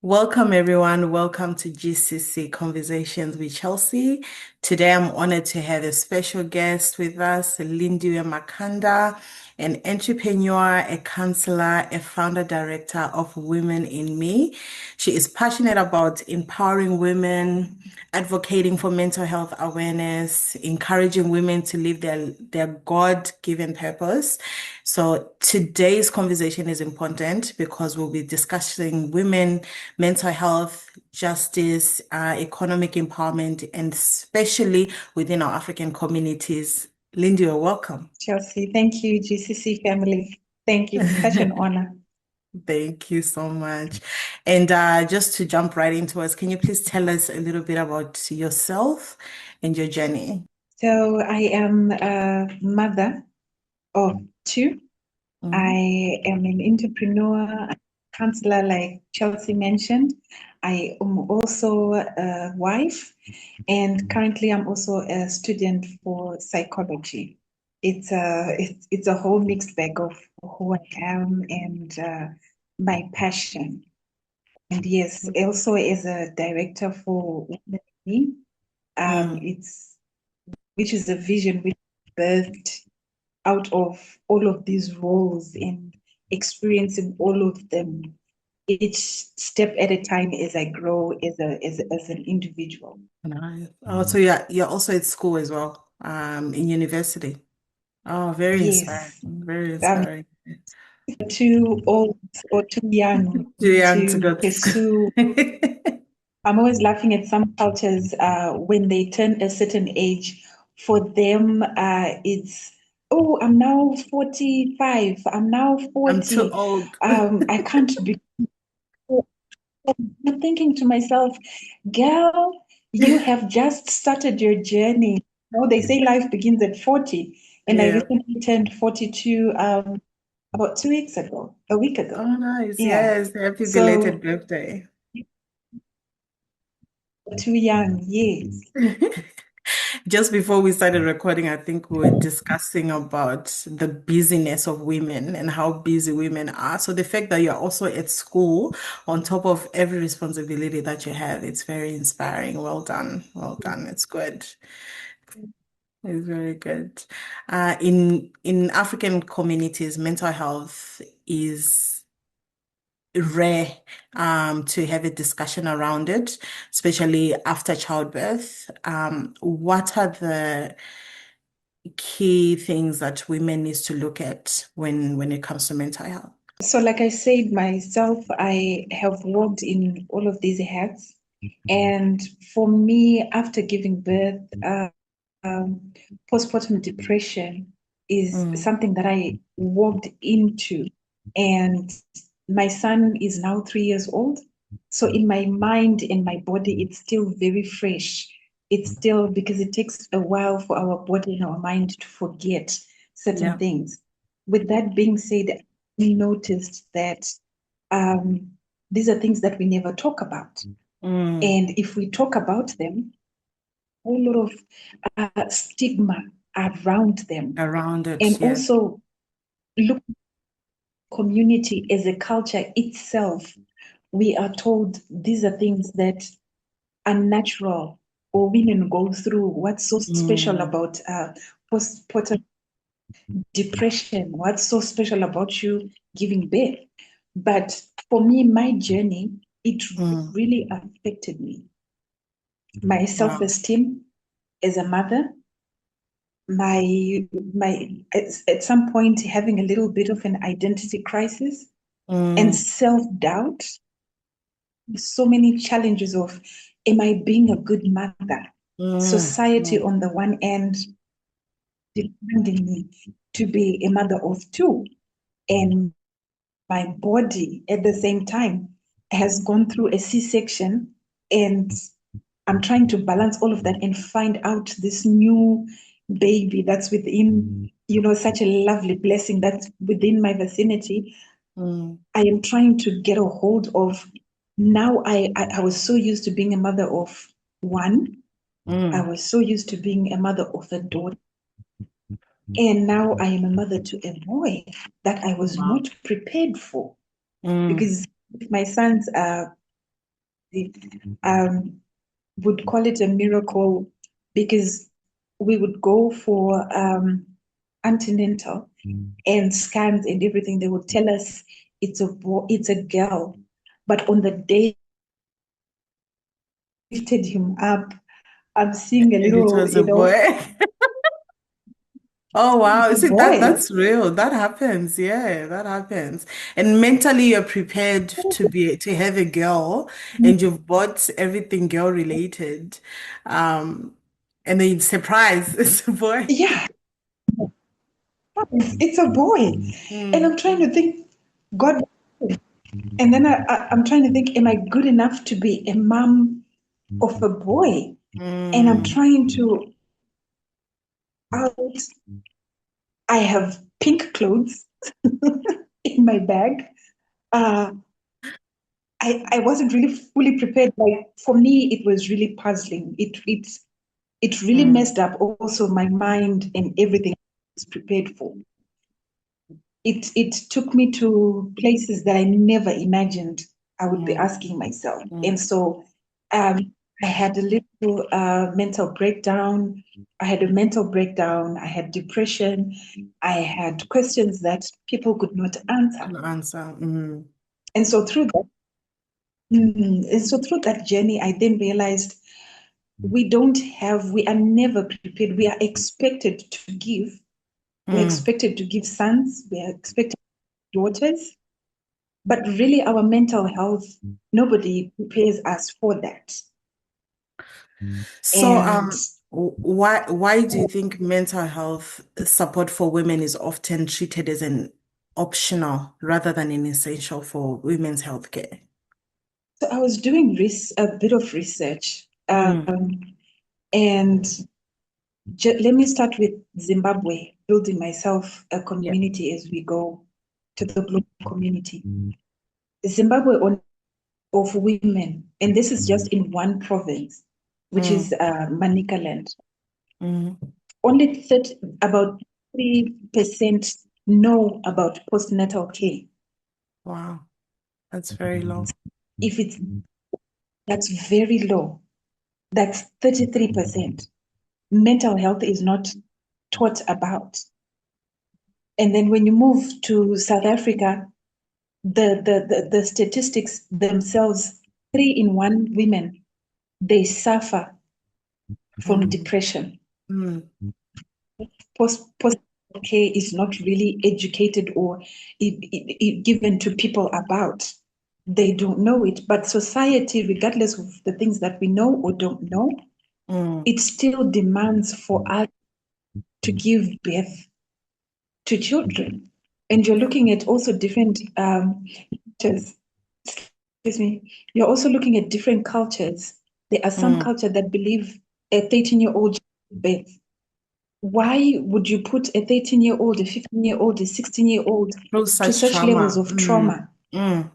Welcome, everyone. Welcome to GCC Conversations with Chelsea. Today, I'm honored to have a special guest with us, Lindiwe Makanda, an entrepreneur, a counselor, a founder director of Women in Me. She is passionate about empowering women, advocating for mental health awareness, encouraging women to live their God-given purpose. So today's conversation is important because we'll be discussing women, mental health, justice, economic empowerment, and especially within our African communities. Lindy, you're welcome. Chelsea, thank you, GCC family. Thank you. It's such an honor. Thank you so much. And just to jump right into us, can you please tell us a little bit about yourself and your journey? So, I am a mother of two. Mhm. I am an entrepreneur, counselor, like Chelsea mentioned. I am also a wife, and currently I'm also a student for psychology. It's a whole mixed bag of who I am and my passion. And yes, also as a director for Women in Me, Mm. it's which is a vision which birthed out of all of these roles and experiencing all of them each step at a time as I grow as an individual. Nice. Oh, so you're also at school as well, in university. Oh, very inspiring. Yes, Very I'm inspiring. too old or too young Too young to to go to school. pursue. I'm always laughing at some cultures when they turn a certain age. For them, it's, oh, I'm now 45, I'm now I'm too 40. old. I can't be. I'm thinking to myself, girl, you have just started your journey. They say life begins at 40, and I Yeah. recently turned 42 about 2 weeks ago, a week ago. Oh, nice. Yeah. Yes. Happy belated So birthday. too young, yes. Just before we started recording, I think we were discussing about the busyness of women and how busy women are. So the fact that you're also at school on top of every responsibility that you have, it's very inspiring. Well done. Well done. It's good. It's very good. In African communities, mental health is rare to have a discussion around it, especially after childbirth. What are the key things that women needs to look at when it comes to mental health? So, like I said myself, I have worked in all of these hats. And for me, after giving birth, um, postpartum depression is Mm, something that I walked into. And my son is now 3 years old. So in my mind and my body, it's still very fresh. It's still because it takes a while for our body and our mind to forget certain yeah. things. With that being said, we noticed that um, these are things that we never talk about. Mm, And if we talk about them, a whole lot of stigma around them. around And it, yes. also look community as a culture itself. We are told these are things that are natural or women go through. What's so special Mm, about postpartum depression? What's so special about you giving birth? But for me, my journey, it mm, really affected me. My wow. self-esteem as a mother, at some point having a little bit of an identity crisis and Mm, self-doubt, so many challenges of, am I being a good mother? mm, Society mm, on the one end demanding me to be a mother of two, and my body at the same time has gone through a C-section, and I'm trying to balance all of that and find out this new baby that's within, such a lovely blessing that's within my vicinity. mm, I am trying to get a hold of. Now I was so used to being a mother of one. I mm. was so used to being a mother of a daughter. And now I am a mother to a boy that I was Wow. not prepared for. Mm, Because my sons are would call it a miracle because we would go for antenatal and scans and everything. They would tell us it's a girl, but on the day I lifted him up, I'm seeing a And it little, was a boy. Oh wow. a See, boy. that's real. That happens. Yeah, that happens. And mentally you're prepared to have a girl and you've bought everything girl related. Um, and then surprise, it's a boy. Yeah, it's a boy. And I'm trying to think, God, and then I'm trying to think, am I good enough to be a mom of a boy? And I'm Mm, trying to out. I have pink clothes in my bag. Uh, I wasn't really fully prepared. Like for me, it was really puzzling. It really mm, messed up also my mind and everything I was prepared for. It took me to places that I never imagined I would be mm, asking myself. mm. And so I had a little mental breakdown. I had a mental breakdown. I had depression. I had questions that people could not answer. An answer. Mm, And so through that journey, I then realized we are never prepared. We are expected to give. We're mm. expected to give sons. We are expected daughters. But really, our mental health, nobody prepares us for that. So, And why do you think mental health support for women is often treated as an optional rather than an essential for women's healthcare? so I was doing a bit of research. Mm, And let me start with Zimbabwe, building myself a yeah. community as we go to the global community. Zimbabwe of women, and this is just in one province, which is Mm, Manicaland. mm. Only 30, about 3% know about postnatal care. Wow, that's very low. If it's That's very low. That's 33%. Mental health is not taught about. And then when you move to South Africa, the statistics themselves, 3 in 1 women, they suffer from Mm, depression. mm, Post care is not really educated or given to people about. They don't know it, but society, regardless of the things that we know or don't know, mm. it still demands for us to give birth to children. And you're looking at also different cultures. Excuse me. You're also looking at different cultures. There are some Mm. cultures that believe a 13-year-old birth. Why would you put a 13-year-old, a 15-year-old, a 16-year-old Through to such such levels trauma. of trauma? Mm,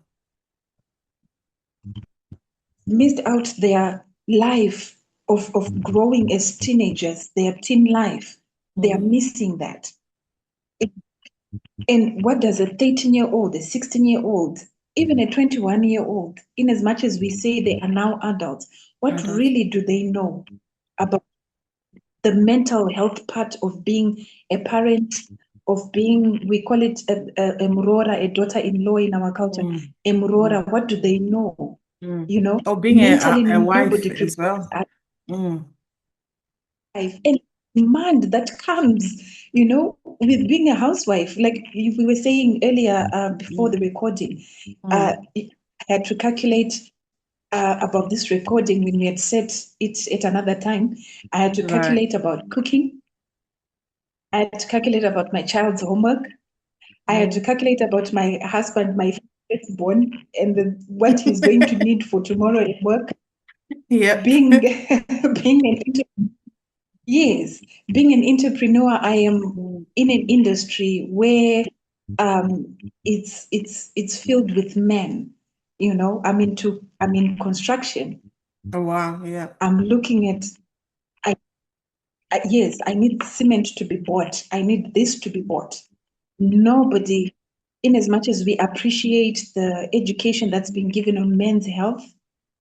Missed out their life of growing as teenagers, their teen life. They are mm. missing that. And what does a 13-year-old, a 16-year-old, even a 21-year-old, in as much as we say they are now adults, what Adults. really do they know about the mental health part of being a parent, of being, we call it a murora, a daughter-in-law in our culture, Mm, a mm, murora, what do they know? mm. You know, Or being mentally, a wife nobody as prepares well. us Mm, life and demand that comes, with being a housewife. Like we were saying earlier before mm, the recording, mm. I had to calculate about this recording when we had set it at another time. I had to Right. calculate about cooking. I had to calculate about my child's homework. I had to Mm. calculate about my husband, my firstborn, and what he's going to need for tomorrow at work. Yep. Being being an Yes, being an entrepreneur, I am Mm. in an industry where it's filled with men. I'm in construction. Oh, wow. Yeah. I'm looking at I, yes, I need cement to be bought. I need this to be bought. Nobody, in as much as we appreciate the education that's been given on men's health,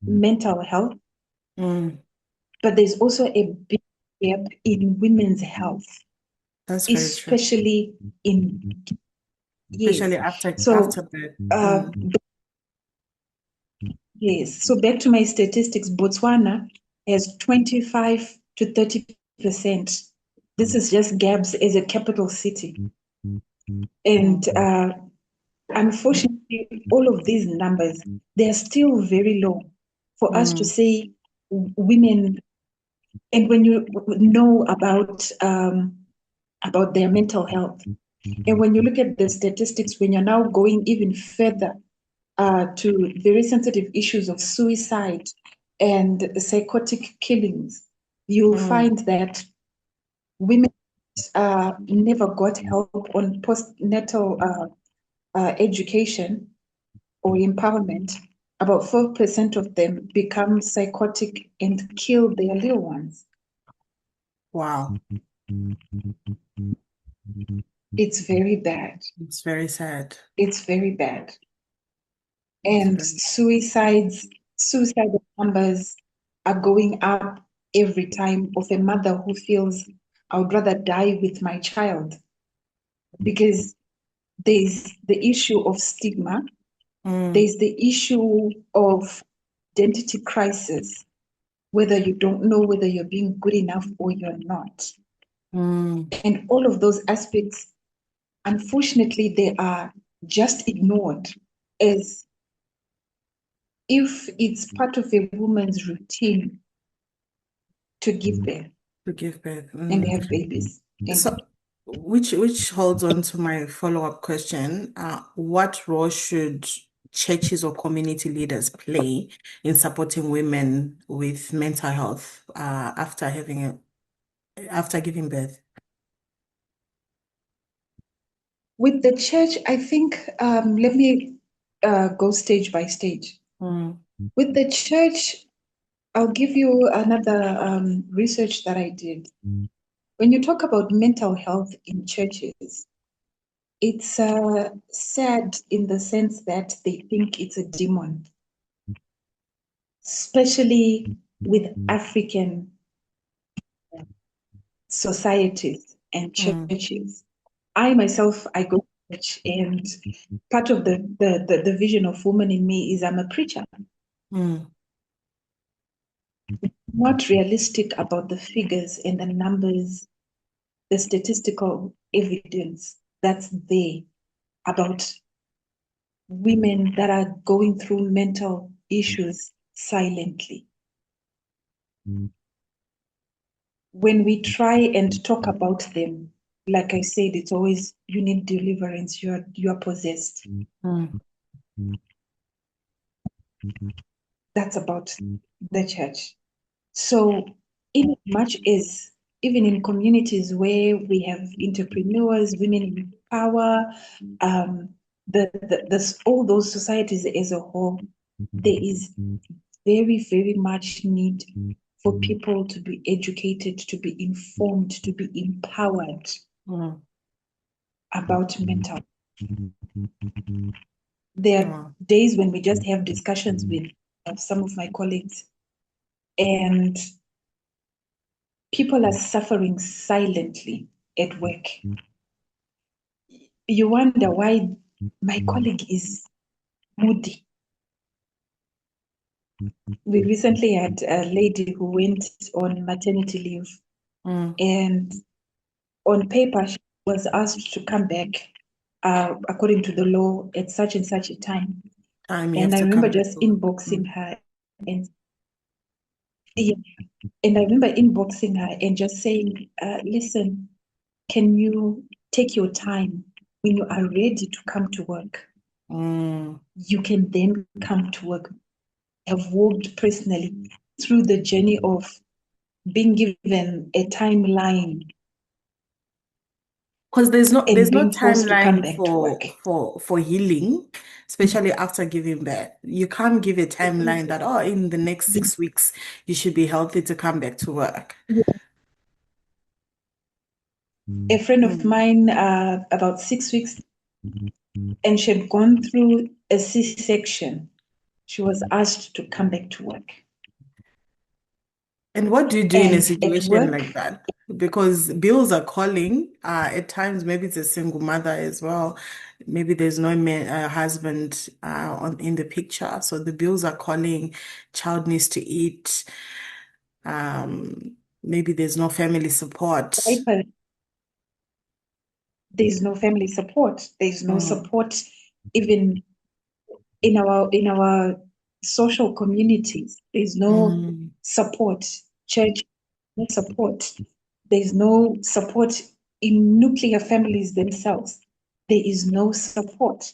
mental health, Mm. but there's also a big gap in women's health, That's very true. especially in, yes. Especially after So, birth. uh, yes. So back to my statistics, Botswana has 25 to 30%. This is just Gabs as a capital city. And unfortunately, all of these numbers, they are still very low for us to say women. And when you know about their mental health, and when you look at the statistics, when you're now going even further to very sensitive issues of suicide and psychotic killings, you'll find that women never got help on postnatal education or empowerment. About 4% of them become psychotic and kill their little ones. Wow. It's very bad. It's very sad. It's very bad. It's And very suicide numbers are going up every time of a mother who feels, I would rather die with my child, because there's the issue of stigma, there's the issue of identity crisis, whether you don't know whether you're being good enough or you're not. And all of those aspects, unfortunately, they are just ignored as if it's part of a woman's routine to give birth to give birth. and have babies. So, which holds on to my follow-up question. What role should churches or community leaders play in supporting women with mental health after giving birth? With the church, I think, let me go stage by stage. With the church, I'll give you another research that I did. When you talk about mental health in churches, it's sad in the sense that they think it's a demon, especially with African societies and churches. I myself, I go to church, and part of the vision of woman in me is I'm a preacher. Not realistic about the figures and the numbers, the statistical evidence that's there about women that are going through mental issues silently. When we try and talk about them, like I said, it's always you need deliverance, you're possessed. That's about the church. So, in much as even in communities where we have entrepreneurs, women in power, all those societies as a whole, there is very, very much need for people to be educated, to be informed, to be empowered about mental. There are days when we just have discussions with some of my colleagues, and people are suffering silently at work. You wonder why my colleague is moody. We recently had a lady who went on maternity leave, and on paper, she was asked to come back according to the law at such and such a time. And I remember just inboxing her and just saying, listen, can you take your time? When you are ready to come to work, you can then come to work. I've walked personally through the journey of being given a timeline. Because there's no timeline for healing, especially after giving birth. You can't give a timeline that, oh, in the next 6 weeks, you should be healthy to come back to work. A friend of mine, about 6 weeks, and she had gone through a C-section. she was asked to come back to work. And what do you do in a And at situation work, like that? Because bills are calling. At times, maybe it's a single mother as well. Maybe there's no man, husband in the picture. So the bills are calling. Child needs to eat. Maybe there's no family support. there's no family support. There's no Mm, support even in our social communities. There's no mm, support. Church, no support. There's no support in nuclear families themselves. There is no support.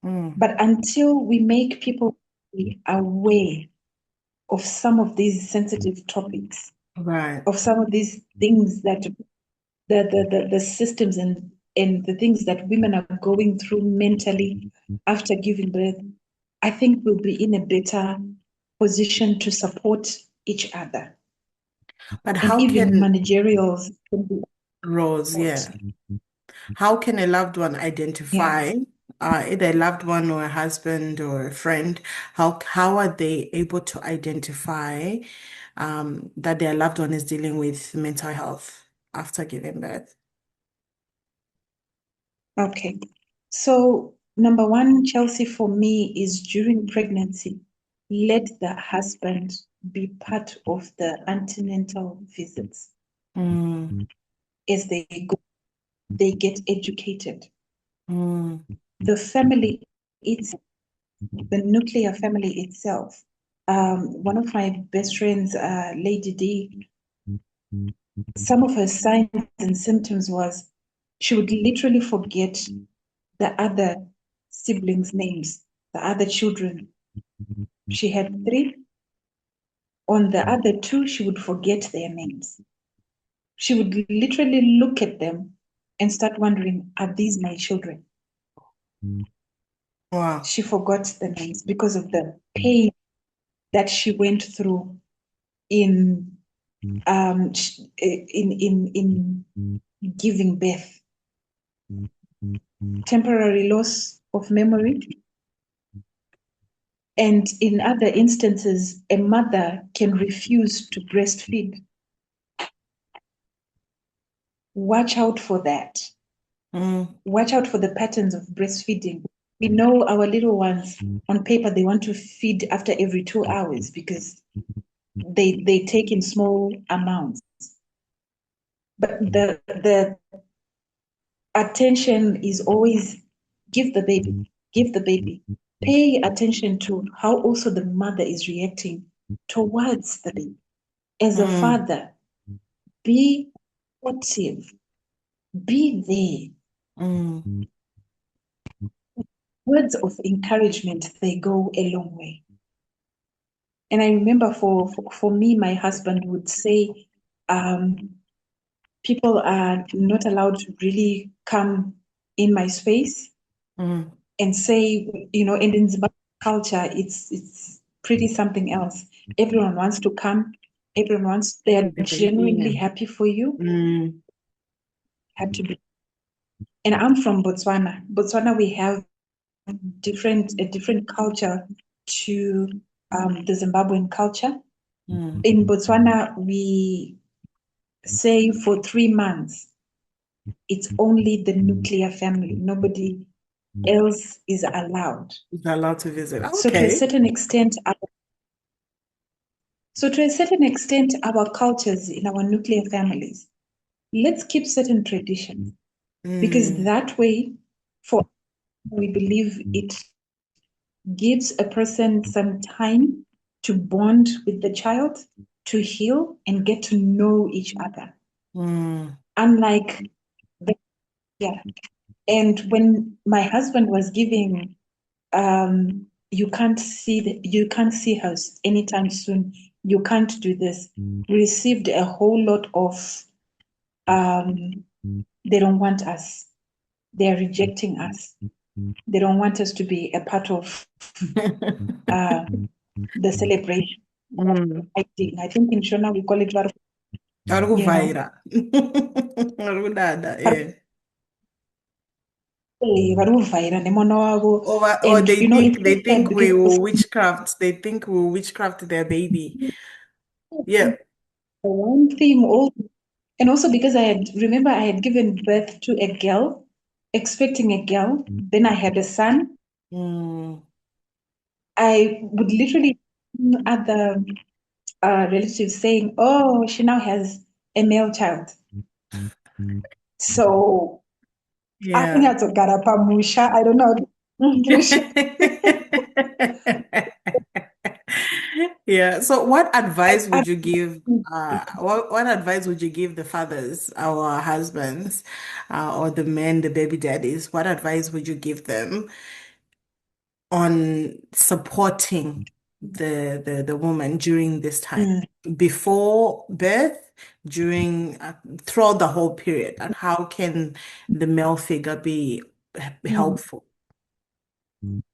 mm. But until we make people be aware of some of these sensitive topics, Right. of some of these things that the systems and the things that women are going through mentally after giving birth, I think we'll be in a better position to support each other. But And how even can managerials can be Rose, support. yeah. How can a loved one Yeah. identify, either a loved one or a husband or a friend, how are they able to identify that their loved one is dealing with mental health after giving birth? Okay. So number one, Chelsea, for me is during pregnancy, let the husband be part of the antenatal visits. Mm, As they go, they get educated. mm, The family, it's the nuclear family itself. One of my best friends, Lady D, some of her signs and symptoms was she would literally forget the other siblings' names, the other children. She had three. On the other two, she would forget their names. She would literally look at them and start wondering, are these my children? wow. She forgot the names because of the pain that she went through in in giving birth. Temporary loss of memory. And in other instances, a mother can refuse to breastfeed. Watch out for that. Mm, Watch out for the patterns of breastfeeding. We know our little ones on paper, they want to feed after every 2 hours because they take in small amounts. But the attention is always give the baby, give the baby. Pay attention to how also the mother is reacting towards the baby. As a mm, father, be supportive, be there. mm, Words of encouragement, they go a long way. And I remember for me, my husband would say, people are not allowed to really come in my space mm. and say, and in Zimbabwe culture, it's pretty something else. Everyone wants to come, everyone wants, they are The baby, yeah. genuinely happy for you, Mm, have to be. And I'm from Botswana. Botswana, we have a different culture to the Zimbabwean culture. mm, In Botswana, we say for 3 months, it's only the nuclear family. Nobody else is allowed. is allowed to visit. So to a Okay. certain extent, our cultures in our nuclear families, let's keep certain traditions because Mm, that way, for we believe it gives a person some time to bond with the child, to heal and get to know each other. mm, Unlike yeah. And when my husband was giving, you can't see her anytime soon. You can't do this. We received a whole lot of they don't want us. They're rejecting us. They don't want us to be a part of uh, the celebration. mm. I think in Shona we call it, you know, Arikuvaira. Arikudada, yeah. varuvhaira nemwana wavo. Or And they it's think sad we will because witchcraft. They think we will witchcraft their baby. Yeah. one theme also, and also because remember I had given birth to a girl, expecting a girl, then I had a son. Mm. I would literally other relatives saying, "Oh, she now has a male child." So I Yeah. had to get up a musha. I don't know English. Yeah. So what advice I, would you give what advice would you give the fathers, our husbands, or the men, the baby daddies? What advice would you give them on supporting the woman during this time, mm, before birth, during throughout the whole period, and how can the male figure be mm. helpful?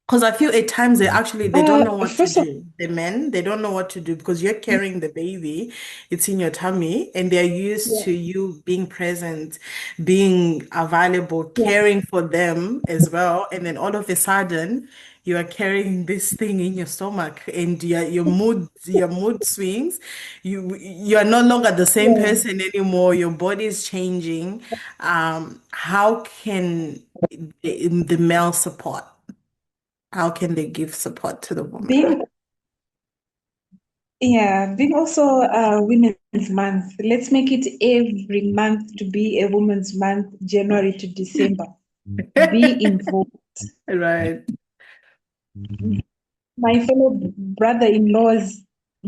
Because I feel at times they don't know what to First of do. The men, they don't know what to do because you're carrying the baby, it's in your tummy, and they're used to all, you being present, being available, yeah, caring for them as well. And then all of a sudden, you are carrying this thing in your stomach, and your mood swings. You are no longer the same yeah. person anymore. Your body is changing. How can the male support? How can they give support to the woman? Being being also Women's Month. Let's make it every month to be a Women's Month, January to December. Be involved. Right. My fellow brother-in-laws,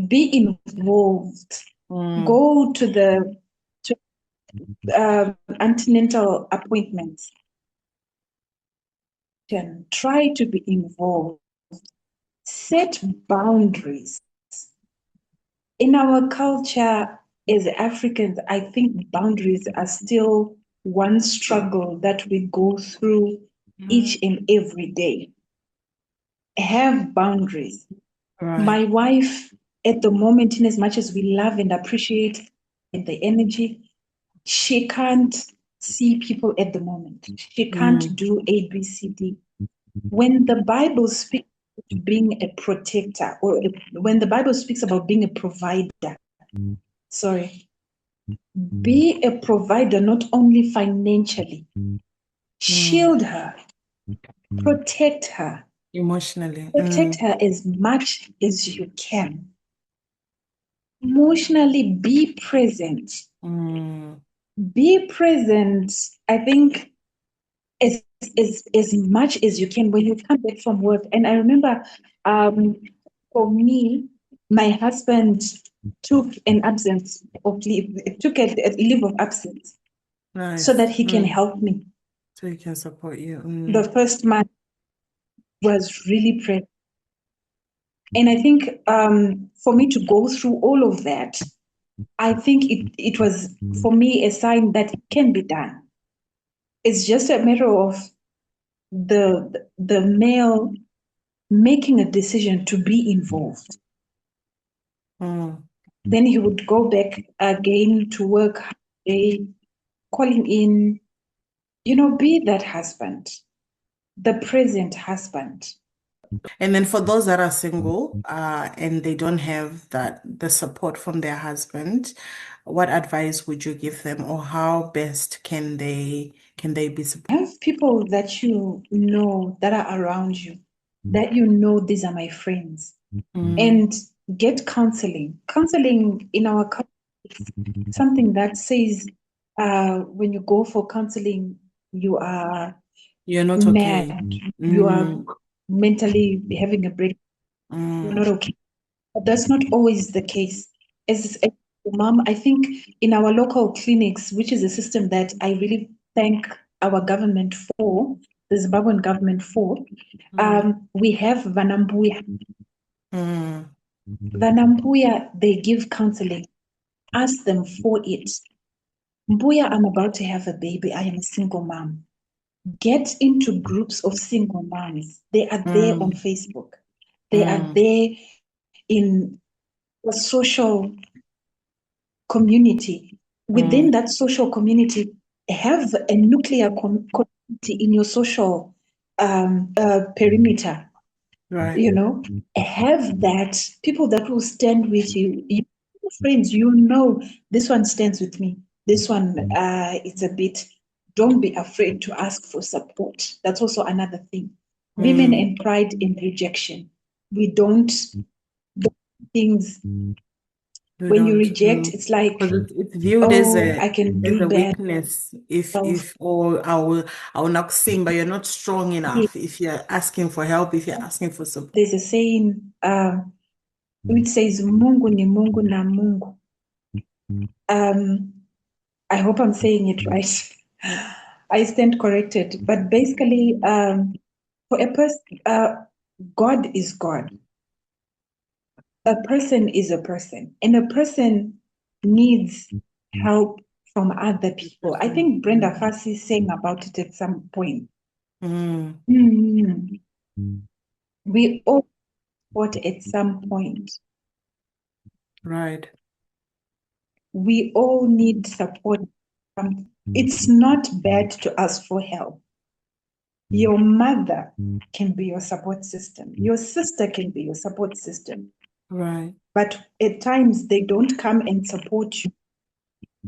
be involved. Mm, Go to the to antenatal appointments. And try to be involved. Set boundaries. In our culture as Africans, I think boundaries are still one struggle that we go through each mm, and every day. Have boundaries. right. My wife, at the moment, in as much as we love and appreciate the energy, she can't see people at the moment. She can't Mm, do A, B, C, D. When the Bible speaks of being a protector, or when the Bible speaks about being a provider, sorry, be a provider not only financially, mm. shield her, protect her, Emotionally. protect her as much as you can. Emotionally, be present. Mm, Be present, I think, as much as you can when you come back from work. And I remember for me, my husband took an absence of leave, took a leave of absence so that nice. he can help me. So he can support you. The first month was really present. And I think for me to go through all of that, I think it was for me a sign that it can be done. It's just a matter of the male making a decision to be involved. Mm. Then he would go back again to work, calling in, be that husband, the present husband. And then for those that are single, and they don't have the support from their husband, what advice would you give them, or how best can they be supported? Have people that you know that are around you, that you know these are my friends, Mm, and get counseling. Counseling in our culture is something that says when you go for counseling, you are you're not okay. mad, you are Mm, mentally having a break, you're mm, not okay. But that's not always the case. As a mom, I think in our local clinics, which is a system that I really thank our government for, the Zimbabwean government for, mm, we have Vanambuya. mm, Vanambuya, they give counseling. Ask them for it. Mbuya, I'm about to have a baby. I am a single mom. Get into groups of single moms. They are there on mm, Facebook. They are mm, there in a social community. Within mm, that social community, have a nuclear community in your social perimeter. Right. You know, have that people that will stand with you. Friends, you know, this one stands with me. This one, it's a bit. Don't be afraid to ask for support. That's also another thing. Women and pride and rejection. We don't do things. We When you don't. reject, it's like, Because it's viewed oh, I can as do a bad. weakness if or I will not sing, but you're not strong enough if you're asking for help, if you're asking for support. There's a saying which says Mungu ni Mungu na Mungu. I hope I'm saying it right. I stand corrected. But basically, for a person, God is God. A person is a person, and a person needs help from other people. I think Brenda Fassi sang about it at some point. We all support at some point. Right. We all need support. It's not bad to ask for help. Your mother can be your support system. Your sister can be your support system. Right. But at times they don't come and support you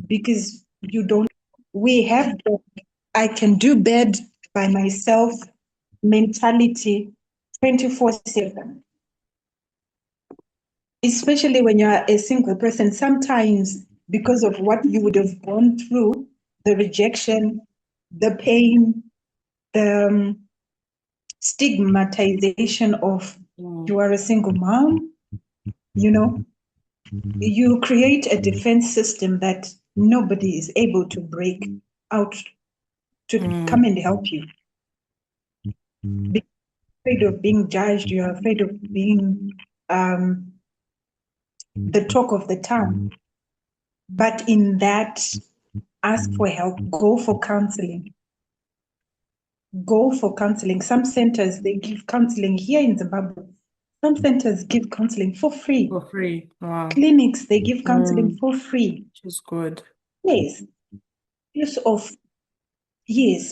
because you don't. We have the I can do bad by myself mentality 24/7. Especially when you're a single person, sometimes because of what you would have gone through, the rejection, the pain, the stigmatization of you are a single mom, you know, you create a defense system that nobody is able to break out to come and help you. Because you're afraid of being judged, you're afraid of being the talk of the town. But in that, ask for help, go for counseling. Go for counseling. Some centers, they give counseling here in Zimbabwe. Some centers give counseling for free. For free. Wow. Clinics, they give counseling for free. Which is good. Yes.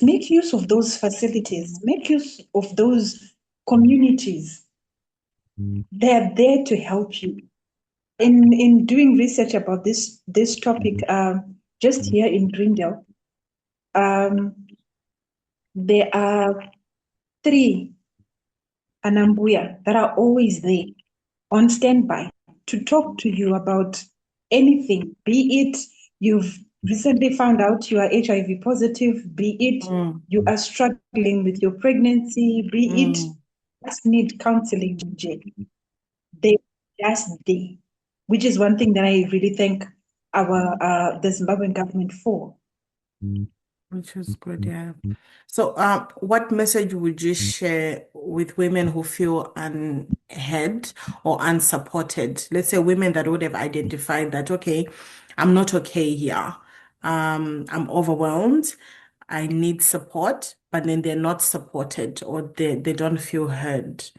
Make use of those facilities. Make use of those communities. They're there to help you. In doing research about this topic, just here in Grindel, there are 3 Anambuya that are always there on standby to talk to you about anything, be it you've recently found out you are HIV positive, be it you are struggling with your pregnancy, be it just need counseling. They just there, which is one thing that I really thank the Zimbabwean government for. Which is good, yeah. So, what message would you share with women who feel unheard or unsupported? Let's say women that would have identified that, okay, I'm not okay here. I'm overwhelmed. I need support, but then they're not supported or they don't feel heard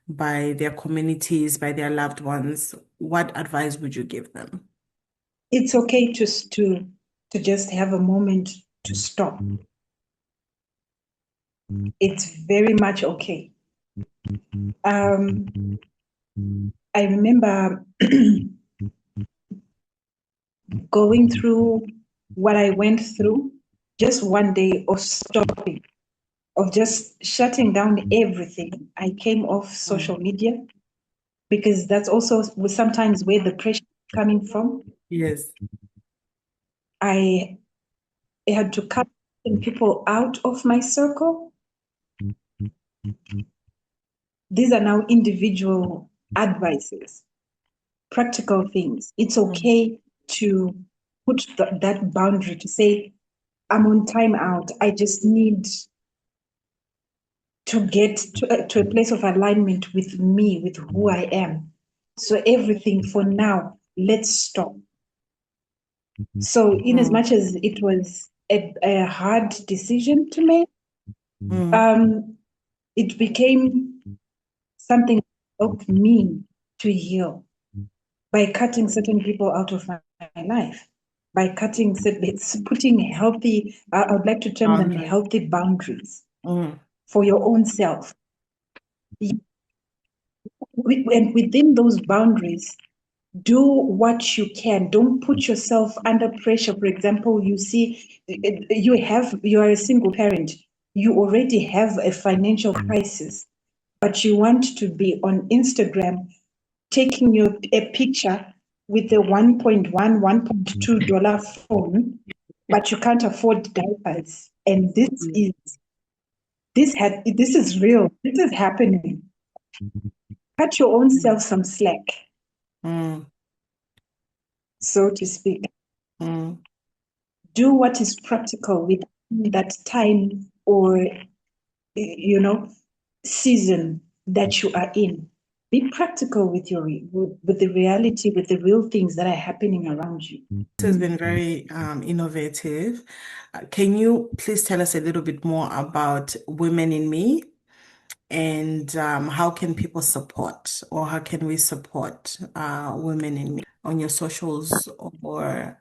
by their communities, by their loved ones. What advice would you give them? It's okay to just have a moment to stop. It's very much okay. I remember going through what I went through, just one day of stopping, of just shutting down everything. I came off social media because that's also sometimes where the pressure is coming from. Yes. I had to cut people out of my circle. These are now individual advices, practical things. It's okay to put that boundary to say, I'm on time out. I just need to get to a place of alignment with me, with who I am. So everything for now, let's stop. So in as much as it was a hard decision to make, it became something that helped me to heal by cutting certain people out of my life. by it's putting healthy, I would like to term them Boundaries. healthy boundaries Mm. for your own self. And within those boundaries, do what you can. Don't put yourself under pressure. For example, you see, you are a single parent. You already have a financial crisis, but you want to be on Instagram taking a picture with a $1.2 phone, but you can't afford diapers. And this is real. This is happening. Cut your own self some slack, Mm. so to speak. Mm. Do what is practical with that time or season that you are in. Be practical with with the reality, with the real things that are happening around you. This has been very innovative. Can you please tell us a little bit more about Women in Me and how can people support or how can we support Women in Me on your socials or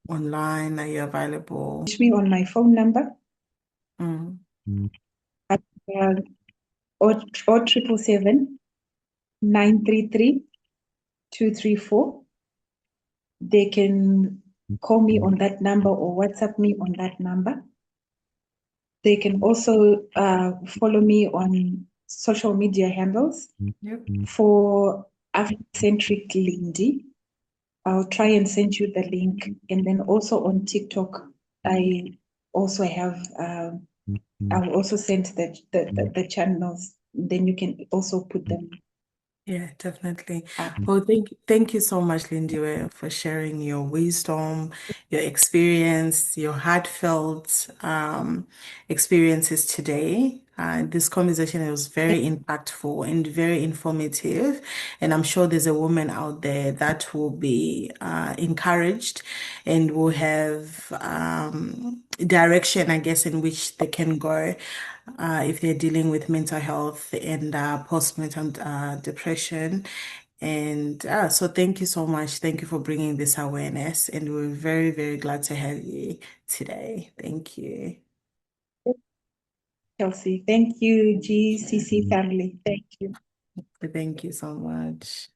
online? Are you available? Reach me on my phone number Mm. at or 777-933-234. They can call me on that number or WhatsApp me on that number. They can also follow me on social media handles Yep. for Afrocentric Lindy. I'll try and send you the link. And then also on TikTok, I also have, I will also send the channels. Then you can also put them Yeah, definitely. up. Well, thank you so much, Lindiwe, for sharing your wisdom, your experience, your heartfelt experiences today. This conversation was very impactful and very informative, and I'm sure there's a woman out there that will be encouraged and will have direction, I guess, in which they can go if they're dealing with mental health and postpartum depression. And so thank you so much. Thank you for bringing this awareness. And we're very, very glad to have you today. Thank you. Chelsea, thank you, GCC family. Thank you. Thank you so much.